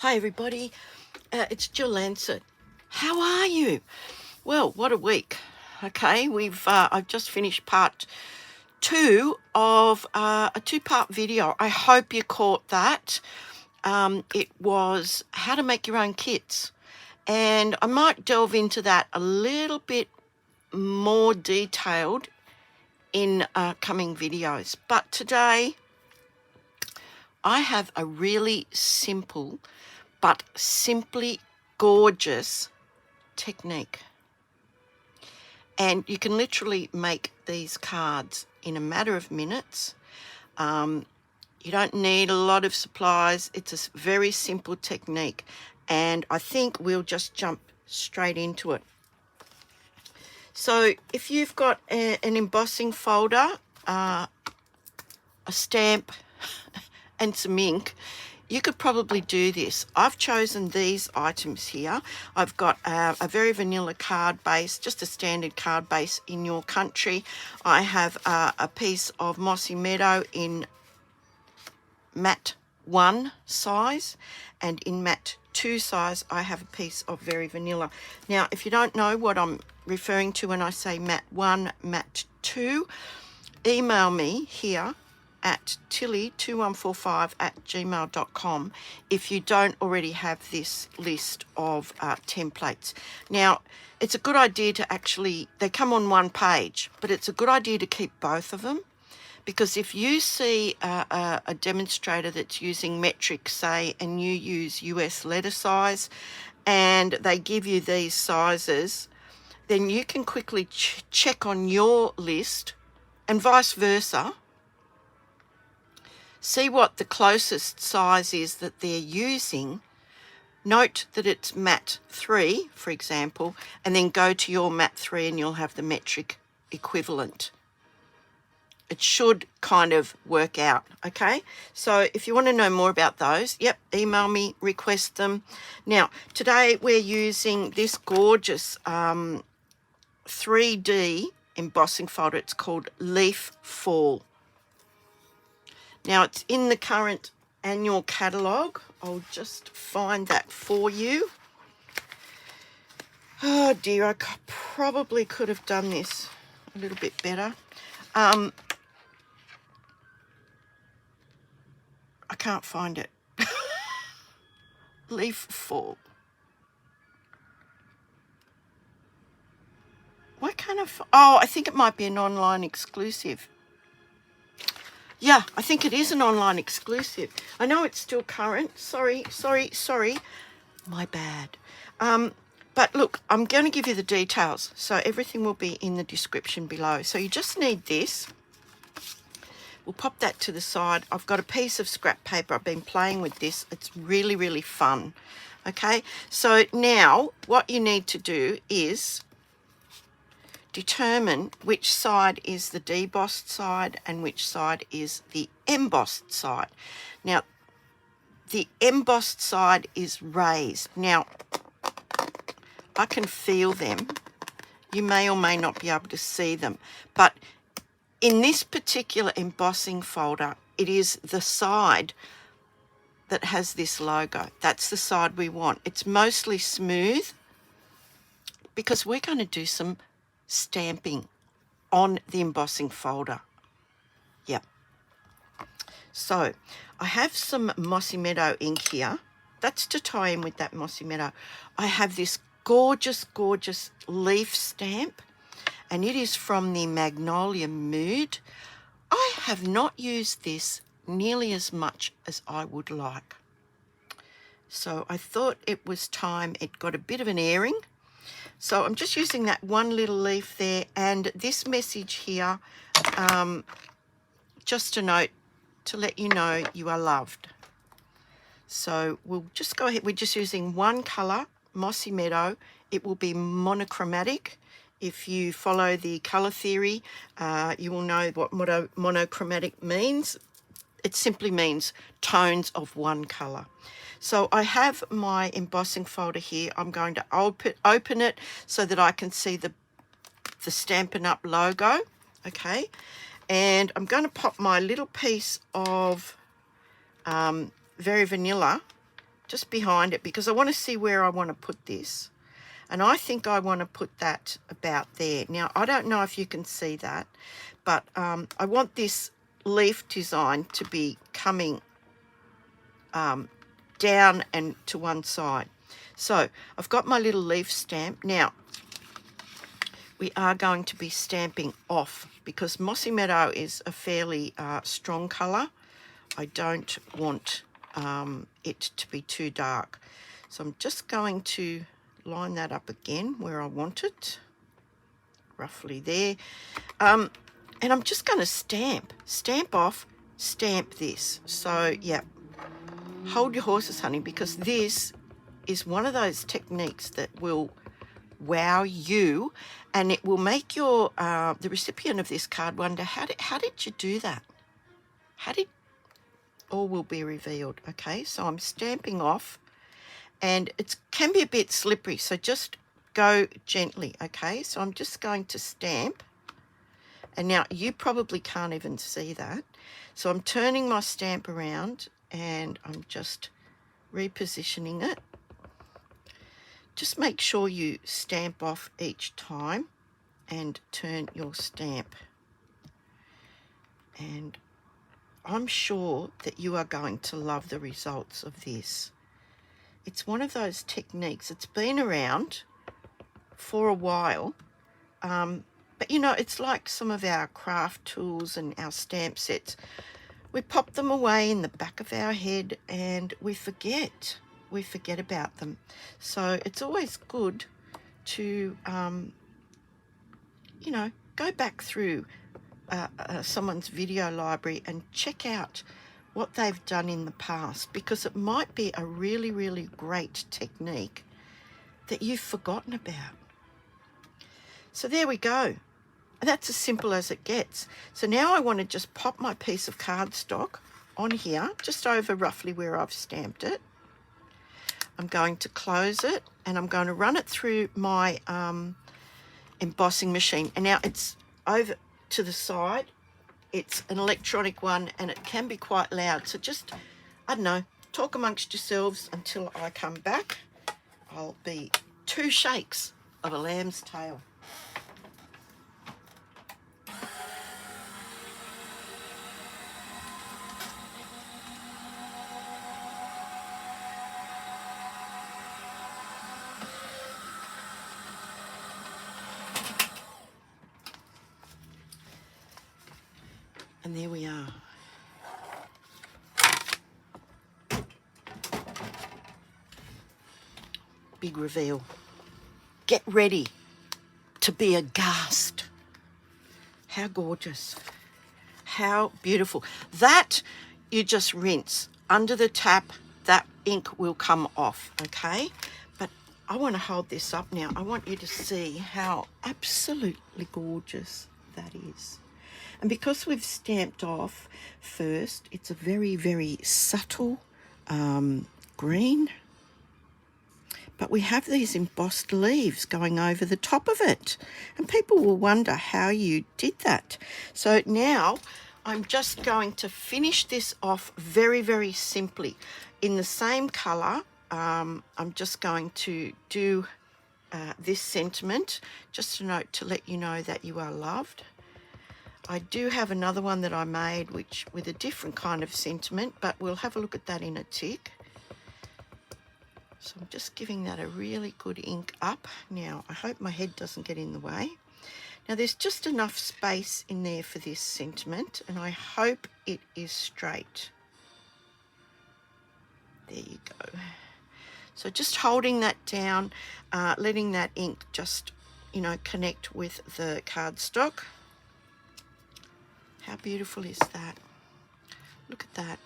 Hi everybody, it's Jill Lancet. How are you? Well, what a week. Okay, I've just finished part 2 of a 2-part video. I hope you caught that. It was how to make your own kits, and I might delve into that a little bit more detailed in coming videos. But today I have a really simple but simply gorgeous technique. And you can literally make these cards in a matter of minutes. You don't need a lot of supplies. It's a very simple technique. And I think we'll just jump straight into it. So if you've got an embossing folder, a stamp, and some ink, you could probably do this. I've chosen these items here. I've got a very vanilla card base, just a standard card base in your country. I have a piece of MOSSY MEADOW in matte 1 size, and in matte 2 size I have a piece of very vanilla. Now, if you don't know what I'm referring to when I say matte 1, matte 2, email me here at tilly2145@gmail.com if you don't already have this list of templates. Now, it's a good idea to actually, they come on one page, but it's a good idea to keep both of them, because if you see a demonstrator that's using metric, say, and you use US letter size, and they give you these sizes, then you can quickly check on your list and vice versa. See what the closest size is that they're using. Note that it's matte 3, for example, and then go to your matte 3 and you'll have the metric equivalent. It should kind of work out, okay? So if you want to know more about those, email me, request them. Now, today we're using this gorgeous 3D embossing folder. It's called Leaf Fall. Now, it's in the current annual catalogue. I'll just find that for you. Oh dear, I probably could have done this a little bit better. I can't find it. Leaf Fall. Why can't I I think it might be an online exclusive. Yeah, I think it is an online exclusive. I know it's still current. Sorry. My bad. But look, I'm going to give you the details. So everything will be in the description below. So you just need this. We'll pop that to the side. I've got a piece of scrap paper. I've been playing with this. It's really, really fun. Okay, so now what you need to do is determine which side is the debossed side and which side is the embossed side. Now, the embossed side is raised. Now, I can feel them. You may or may not be able to see them, but in this particular embossing folder, it is the side that has this logo. That's the side we want. It's mostly smooth because we're going to do some stamping on the embossing folder. Yep. So I have some MOSSY MEADOW ink here. That's to tie in with that MOSSY MEADOW. I have this gorgeous leaf stamp, and it is from the Magnolia mood. I have not used this nearly as much as I would like. So I thought it was time. It got a bit of an airing. So I'm just using that one little leaf there, and this message here, just a note to let you know you are loved. So we'll just go ahead. We're just using one colour, MOSSY MEADOW. It will be monochromatic. If you follow the colour theory, you will know what monochromatic means. It simply means tones of one colour. So I have my embossing folder here. I'm going to open it so that I can see the Stampin' Up logo, okay? And I'm going to pop my little piece of very vanilla just behind it, because I want to see where I want to put this. And I think I want to put that about there. Now, I don't know if you can see that, but I want this leaf design to be coming down and to one side. So I've got my little leaf stamp. Now, we are going to be stamping off because Mossy Meadow is a fairly strong colour. I don't want it to be too dark. So I'm just going to line that up again where I want it, roughly there. And I'm just going to stamp off, stamp this. So, yeah, hold your horses, honey, because this is one of those techniques that will wow you, and it will make your the recipient of this card wonder, how did you do that? How did all will be revealed. Okay, so I'm stamping off, and it can be a bit slippery, so just go gently. Okay, so I'm just going to stamp, and now you probably can't even see that, so I'm turning my stamp around and I'm just repositioning it. Just make sure you stamp off each time and turn your stamp. And I'm sure that you are going to love the results of this. It's one of those techniques. It's been around for a while, but you know, it's like some of our craft tools and our stamp sets. We pop them away in the back of our head and we forget about them. So it's always good to, you know, go back through someone's video library and check out what they've done in the past, because it might be a really, really great technique that you've forgotten about. So there we go. That's as simple as it gets. So now I want to just pop my piece of cardstock on here, just over roughly where I've stamped it. I'm going to close it and I'm going to run it through my embossing machine. And now it's over to the side. It's an electronic one and it can be quite loud. So just, I don't know, talk amongst yourselves until I come back. I'll be 2 shakes of a lamb's tail. And there we are. Big reveal. Get ready to be aghast. How gorgeous. How beautiful. That you just rinse under the tap. That ink will come off, okay? But I want to hold this up now. I want you to see how absolutely gorgeous that is. And because we've stamped off first, it's a very, very subtle green. But we have these embossed leaves going over the top of it. And people will wonder how you did that. So now I'm just going to finish this off very, very simply. In the same colour, I'm just going to do this sentiment, just a note to let you know that you are loved. I do have another one that I made which with a different kind of sentiment, but we'll have a look at that in a tick. So I'm just giving that a really good ink up. Now, I hope my head doesn't get in the way. Now, there's just enough space in there for this sentiment, and I hope it is straight. There you go. So just holding that down, letting that ink just, you know, connect with the cardstock. How beautiful is that? Look at that.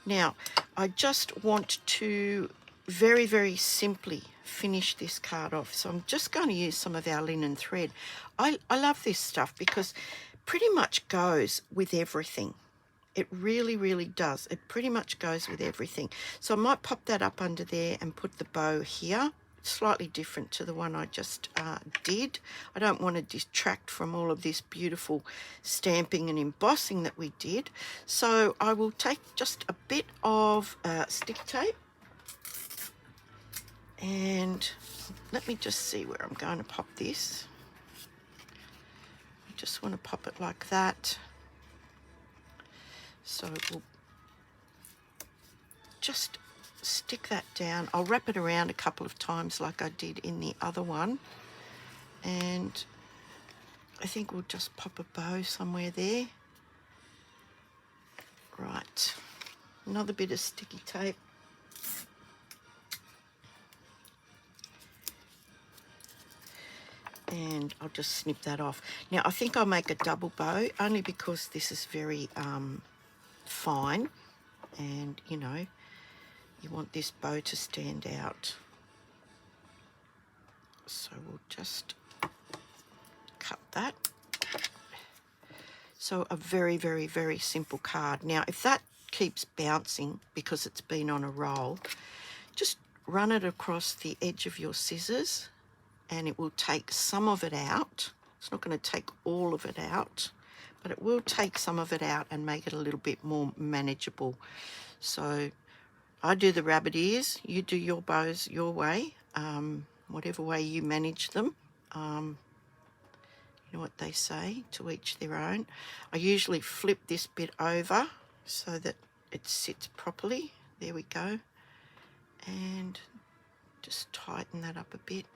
Now, I just want to very, very simply finish this card off. So I'm just going to use some of our linen thread. I love this stuff because pretty much goes with everything. It really, really does. It pretty much goes with everything. So I might pop that up under there and put the bow here. Slightly different to the one I just did. I don't want to detract from all of this beautiful stamping and embossing that we did. So I will take just a bit of sticky tape And let me just see where I'm going to pop this. I just want to pop it like that. So we'll just stick that down. I'll wrap it around a couple of times like I did in the other one. And I think we'll just pop a bow somewhere there. Right, another bit of sticky tape. And I'll just snip that off. Now I think I'll make a double bow only because this is very fine, and you know, you want this bow to stand out. So we'll just cut that. So a very, very, very simple card. Now if that keeps bouncing because it's been on a roll, just run it across the edge of your scissors and it will take some of it out. It's not going to take all of it out, but it will take some of it out and make it a little bit more manageable. So I do the rabbit ears, you do your bows your way, whatever way you manage them. You know what they say, to each their own. I usually flip this bit over so that it sits properly. There we go. And just tighten that up a bit.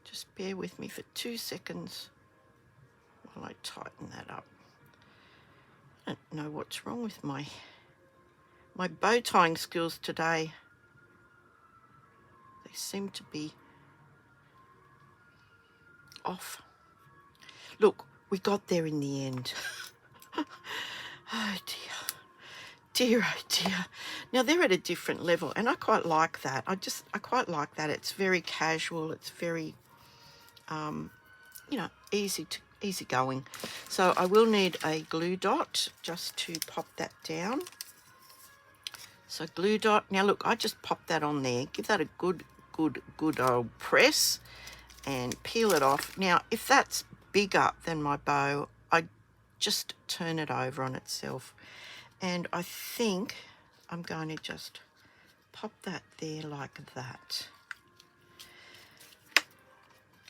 Just bear with me for 2 seconds while I tighten that up. I don't know what's wrong with my bow tying skills today. They seem to be off. Look, we got there in the end. Oh dear. Dear, oh dear. Now they're at a different level and I quite like that. I quite like that. It's very casual. It's very, you know, easy going. So I will need a glue dot just to pop that down. So glue dot. Now look, I just pop that on there. Give that a good old press and peel it off. Now, if that's bigger than my bow, I just turn it over on itself. And I think I'm going to just pop that there like that.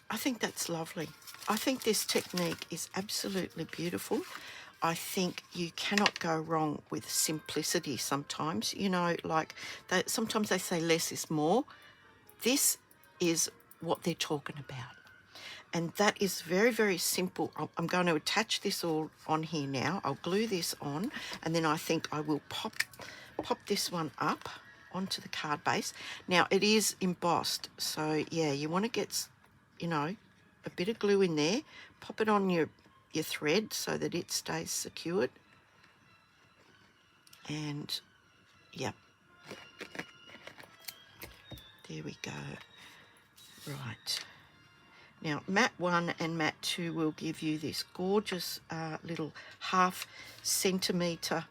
I think that's lovely. I think this technique is absolutely beautiful. I think you cannot go wrong with simplicity sometimes. You know, like sometimes they say less is more. This is what they're talking about. And that is very, very simple. I'm going to attach this all on here now. I'll glue this on, and then I think I will pop this one up onto the card base. Now, it is embossed, so yeah, you want to get, you know, a bit of glue in there. Pop it on your thread so that it stays secured. And, yep. There we go. Right. Now, mat 1 and mat 2 will give you this gorgeous little 1/2 centimetre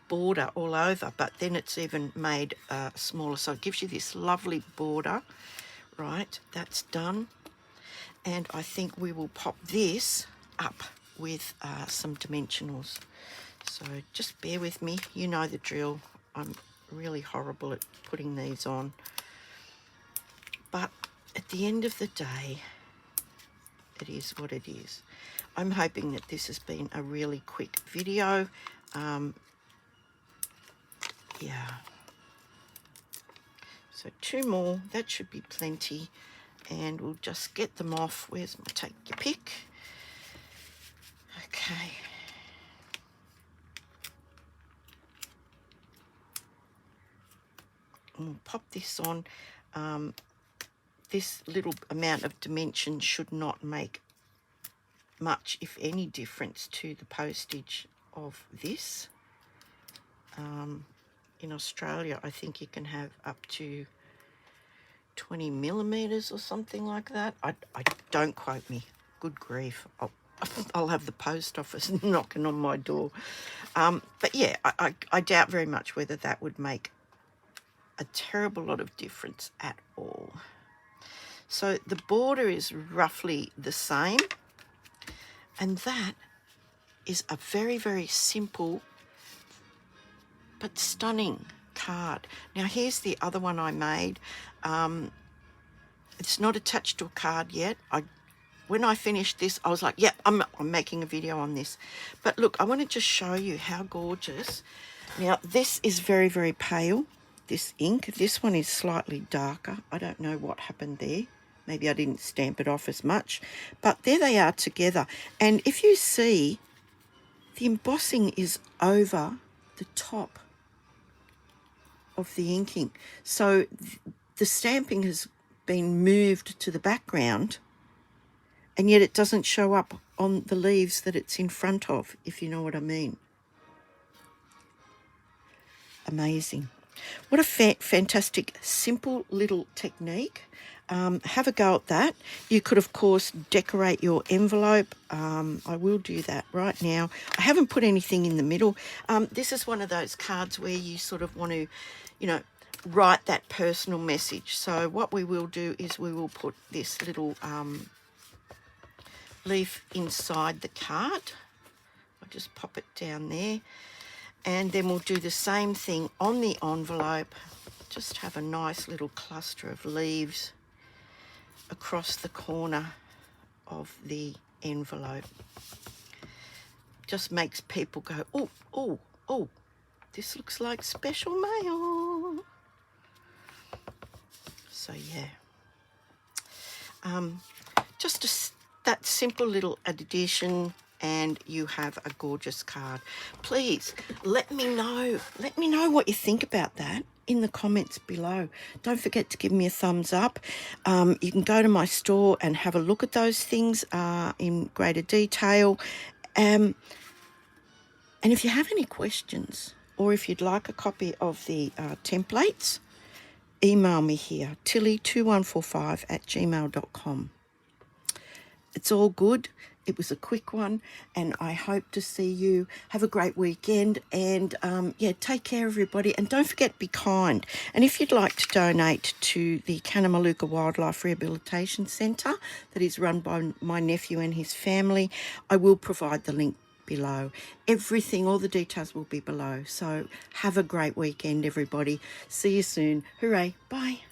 border all over, but then it's even made smaller, so it gives you this lovely border. Right, that's done. And I think we will pop this up with some dimensionals. So just bear with me. You know the drill. I'm really horrible at putting these on. But at the end of the day, it is what it is. I'm hoping that this has been a really quick video. Yeah. So 2 more, that should be plenty. And we'll just get them off. Where's my take your pick? Okay. And we'll pop this on. This little amount of dimension should not make much, if any, difference to the postage of this. In Australia, I think you can have up to 20 millimeters or something like that. I don't quote me. Good grief. I'll have the post office knocking on my door. But yeah, I doubt very much whether that would make a terrible lot of difference at all. So the border is roughly the same, and that is a very, very simple but stunning card. Now here's the other one I made. It's not attached to a card yet. When I finished this, I was like, yeah, I'm making a video on this. But look, I want to just show you how gorgeous. Now, this is very, very pale, this ink. This one is slightly darker. I don't know what happened there. Maybe I didn't stamp it off as much. But there they are together. And if you see, the embossing is over the top of the inking. So the stamping has been moved to the background, and yet it doesn't show up on the leaves that it's in front of, if you know what I mean. Amazing. What a fantastic, simple little technique. Have a go at that. You could, of course, decorate your envelope. I will do that right now. I haven't put anything in the middle. This is one of those cards where you sort of want to, you know, write that personal message. So what we will do is we will put this little leaf inside the card. I'll just pop it down there, and then we'll do the same thing on the envelope. Just have a nice little cluster of leaves across the corner of the envelope. Just makes people go, oh, oh, oh, this looks like special mail. So yeah, just that simple little addition, and you have a gorgeous card. Please let me know what you think about that in the comments below. Don't forget to give me a thumbs up. You can go to my store and have a look at those things in greater detail. And if you have any questions, or if you'd like a copy of the templates, email me here, tilly2145@gmail.com. It's all good. It was a quick one, and I hope to see you. Have a great weekend, and yeah, take care, everybody. And don't forget, be kind. And if you'd like to donate to the Kanamaluka Wildlife Rehabilitation Centre that is run by my nephew and his family, I will provide the link below. Everything, all the details will be below. So have a great weekend, everybody. See you soon. Hooray. Bye.